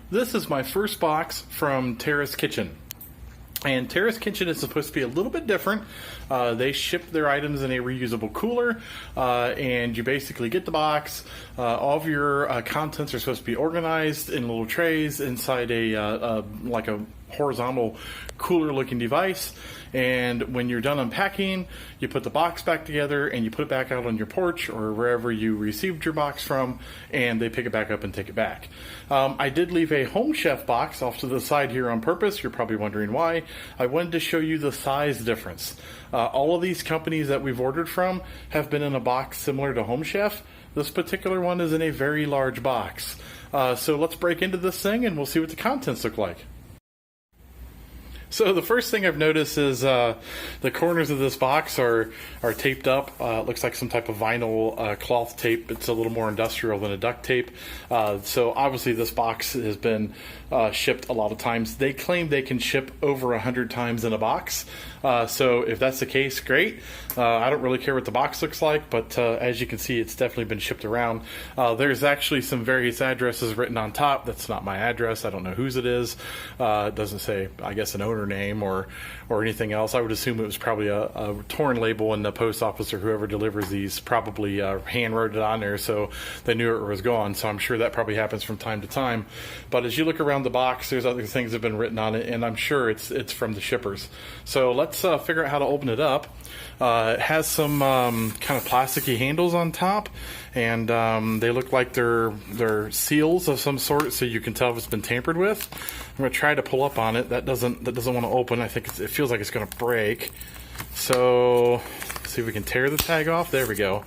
This is my first box from Terra Kitchen. And Terra Kitchen is supposed to be a little bit different. They ship their items in a reusable cooler, and you basically get the box. All of your contents are supposed to be organized in little trays inside like a horizontal cooler looking device. And when you're done unpacking, you put the box back together and you put it back out on your porch or wherever you received your box from, and they pick it back up and take it back. I did leave a Home Chef box off to the side here on purpose. You're probably wondering why. I wanted to show you the size difference. All of these companies that we've ordered from have been in a box similar to Home Chef. This particular one is in a very large box. So let's break into this thing and we'll see what the contents look like. So the first thing I've noticed is the corners of this box are taped up. It looks like some type of vinyl cloth tape. It's a little more industrial than a duct tape. So obviously this box has been shipped a lot of times. They claim they can ship over 100 times in a box. So if that's the case, great. I don't really care what the box looks like, but as you can see, it's definitely been shipped around. There's actually some various addresses written on top. That's not my address. I don't know whose it is. It doesn't say, I guess, an owner name or anything else. I would assume it was probably a torn label, and the post office or whoever delivers these probably hand wrote it on there so they knew it was gone. So I'm sure that probably happens from time to time. But as you look around the box, there's other things that have been written on it, and I'm sure it's from the shippers. So let's figure out how to open it up. It has some kind of plasticky handles on top, and they look like they're seals of some sort, so you can tell if it's been tampered with. I'm going to try to pull up on it. That doesn't want to open. I think it feels like it's going to break. So let's see if we can tear the tag off. There we go.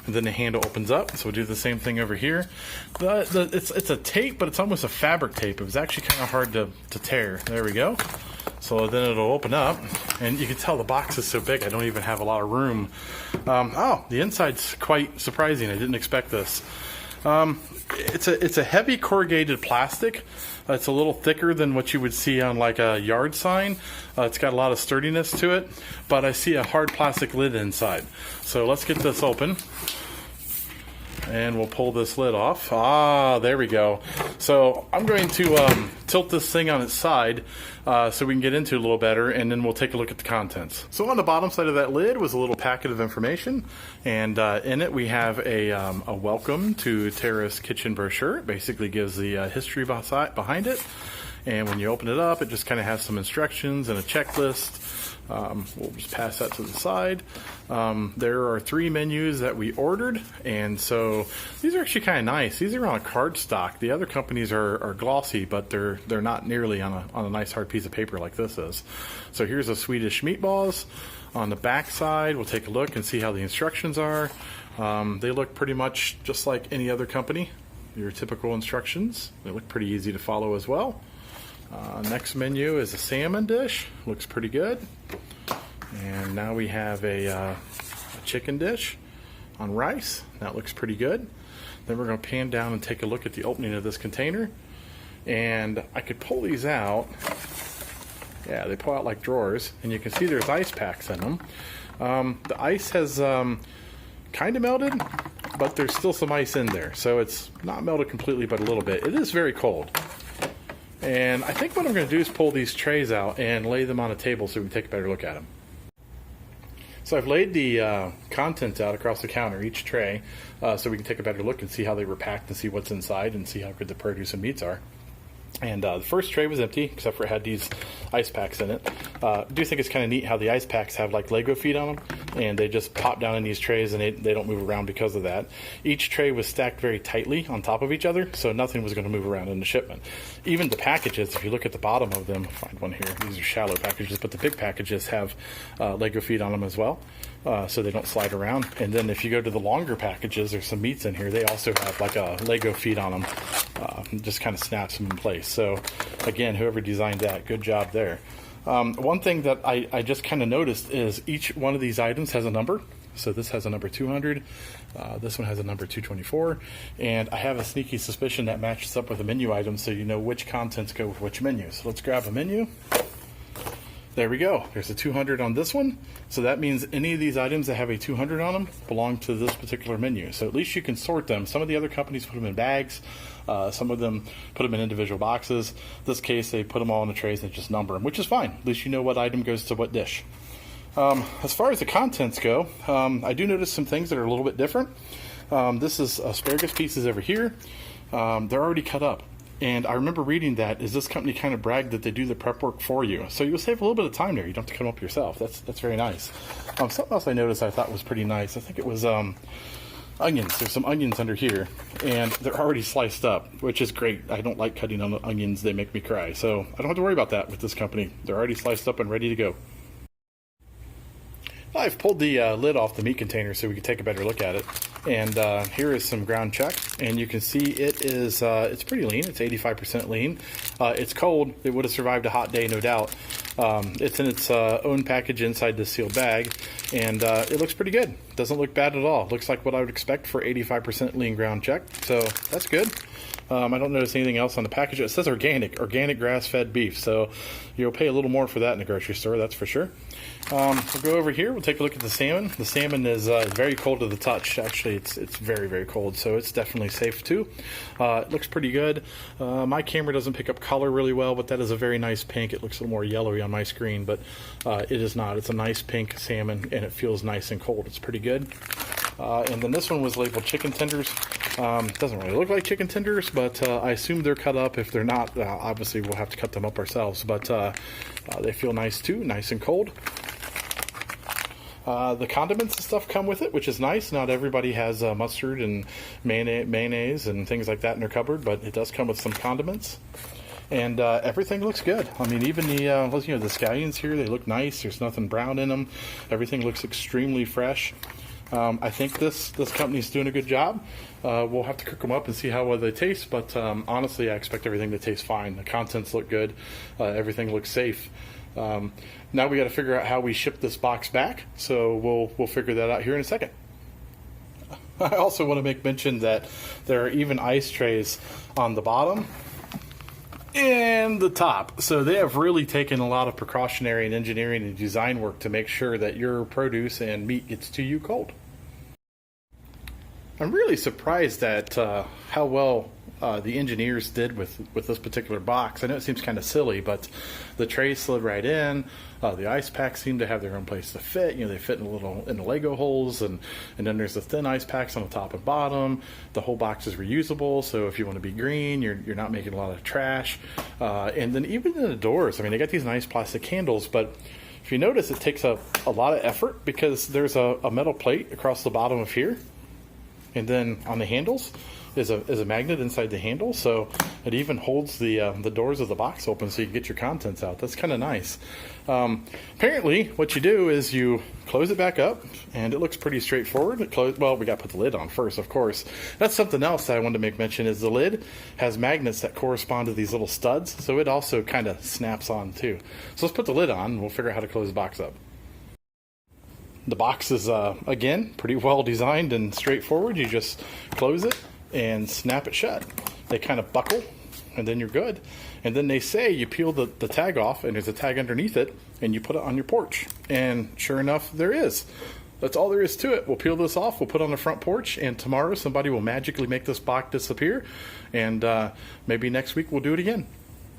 And then the handle opens up. So we'll do the same thing over here. It's a tape, but it's almost a fabric tape. It was actually kind of hard to tear. There we go. So then it'll open up, and you can tell the box is so big I don't even have a lot of room. Oh, the inside's quite surprising. I didn't expect this. It's a heavy corrugated plastic. It's a little thicker than what you would see on like a yard sign. It's got a lot of sturdiness to it, but I see a hard plastic lid inside. So let's get this open. And we'll pull this lid off. Ah, there we go. So I'm going to tilt this thing on its side so we can get into it a little better, and then we'll take a look at the contents. So on the bottom side of that lid was a little packet of information, and in it we have a welcome to Terra's Kitchen brochure. It basically gives the history behind it, and when you open it up, it just kind of has some instructions and a checklist. We'll just pass that to the side. There are 3 menus that we ordered, and so these are actually kind of nice. These are on a cardstock. The other companies are glossy, but they're not nearly on a nice hard piece of paper like this is. So here's a Swedish meatballs. On the back side, we'll take a look and see how the instructions are. They look pretty much just like any other company. Your typical instructions. They look pretty easy to follow as well. Next menu is a salmon dish. Looks pretty good. And now we have a chicken dish on rice. That looks pretty good. Then we're going to pan down and take a look at the opening of this container. And I could pull these out. Yeah, they pull out like drawers. And you can see there's ice packs in them. The ice has kind of melted, but there's still some ice in there. So it's not melted completely, but a little bit. It is very cold. And I think what I'm going to do is pull these trays out and lay them on a table so we can take a better look at them. So I've laid the contents out across the counter, each tray, so we can take a better look and see how they were packed and see what's inside and see how good the produce and meats are. And the first tray was empty, except for it had these ice packs in it. I do think it's kind of neat how the ice packs have like Lego feet on them, and they just pop down in these trays and they don't move around because of that. Each tray was stacked very tightly on top of each other, so nothing was going to move around in the shipment. Even the packages, if you look at the bottom of them, I'll find one here, these are shallow packages, but the big packages have Lego feet on them as well. So they don't slide around. And then if you go to the longer packages, there's some meats in here. They also have like a Lego feet on them. Just kind of snaps them in place. So again, whoever designed that, good job there. One thing that I just kind of noticed is each one of these items has a number. So this has a number 200. This one has a number 224. And I have a sneaky suspicion that matches up with the menu items, so you know which contents go with which menu. So let's grab a menu. There we go. There's a 200 on this one. So that means any of these items that have a 200 on them belong to this particular menu. So at least you can sort them. Some of the other companies put them in bags. Some of them put them in individual boxes. In this case, they put them all in the trays and just number them, which is fine. At least you know what item goes to what dish. As far as the contents go, I do notice some things that are a little bit different. This is asparagus pieces over here. They're already cut up. And I remember reading that is this company kind of bragged that they do the prep work for you. So you'll save a little bit of time there. You don't have to cut them up yourself. That's very nice. Something else I noticed I thought was pretty nice. I think it was onions. There's some onions under here, and they're already sliced up, which is great. I don't like cutting on the onions. They make me cry. So I don't have to worry about that with this company. They're already sliced up and ready to go. I've pulled the lid off the meat container so we can take a better look at it. And here is some ground chuck, and you can see it is it's pretty lean. It's 85% lean. It's cold. It would have survived a hot day, no doubt. It's in its own package inside this sealed bag, and it looks pretty good. Doesn't look bad at all. Looks like what I would expect for 85% lean ground chuck, so that's good. I don't notice anything else on the package. It says organic grass-fed beef, so you'll pay a little more for that in the grocery store, that's for sure. We'll go over here. We'll take a look at the salmon. The salmon is very cold to the touch. Actually, it's very, very cold, so it's definitely safe too. It looks pretty good. My camera doesn't pick up color really well, but that is a very nice pink. It looks a little more yellowy on my screen, but it is not. It's a nice pink salmon, and it feels nice and cold. It's pretty good. And then this one was labeled chicken tenders. Doesn't really look like chicken tenders, but I assume they're cut up. If they're not, obviously we'll have to cut them up ourselves, but they feel nice too, nice and cold. The condiments and stuff come with it, which is nice. Not everybody has mustard and mayonnaise and things like that in their cupboard, but it does come with some condiments. And everything looks good. I mean, even the the scallions here, they look nice. There's nothing brown in them. Everything looks extremely fresh. I think this company's doing a good job. We'll have to cook them up and see how well they taste, but honestly, I expect everything to taste fine. The contents look good. Everything looks safe. Now we got to figure out how we ship this box back, so we'll figure that out here in a second. I also want to make mention that there are even ice trays on the bottom and the top. So they have really taken a lot of precautionary and engineering and design work to make sure that your produce and meat gets to you cold. I'm really surprised at how well the engineers did with this particular box. I know it seems kind of silly, but the tray slid right in. The ice packs seem to have their own place to fit. They fit in the Lego holes, and then there's the thin ice packs on the top and bottom. The whole box is reusable, so if you want to be green, you're not making a lot of trash. And then even in the doors, I mean, they got these nice plastic handles, but if you notice, it takes a lot of effort because there's a metal plate across the bottom of here, and then on the handles is a magnet inside the handle, so it even holds the doors of the box open so you can get your contents out. That's kind of nice. Apparently, what you do is you close it back up, and it looks pretty straightforward. Well, we got to put the lid on first, of course. That's something else that I wanted to make mention is the lid has magnets that correspond to these little studs, so it also kind of snaps on too. So let's put the lid on, and we'll figure out how to close the box up. The box is, again, pretty well designed and straightforward. You just close it and snap it shut. They kind of buckle, and then you're good. And then they say you peel the tag off, and there's a tag underneath it, and you put it on your porch. And sure enough, there is. That's all there is to it. We'll peel this off, we'll put it on the front porch, and tomorrow somebody will magically make this box disappear. And maybe next week we'll do it again.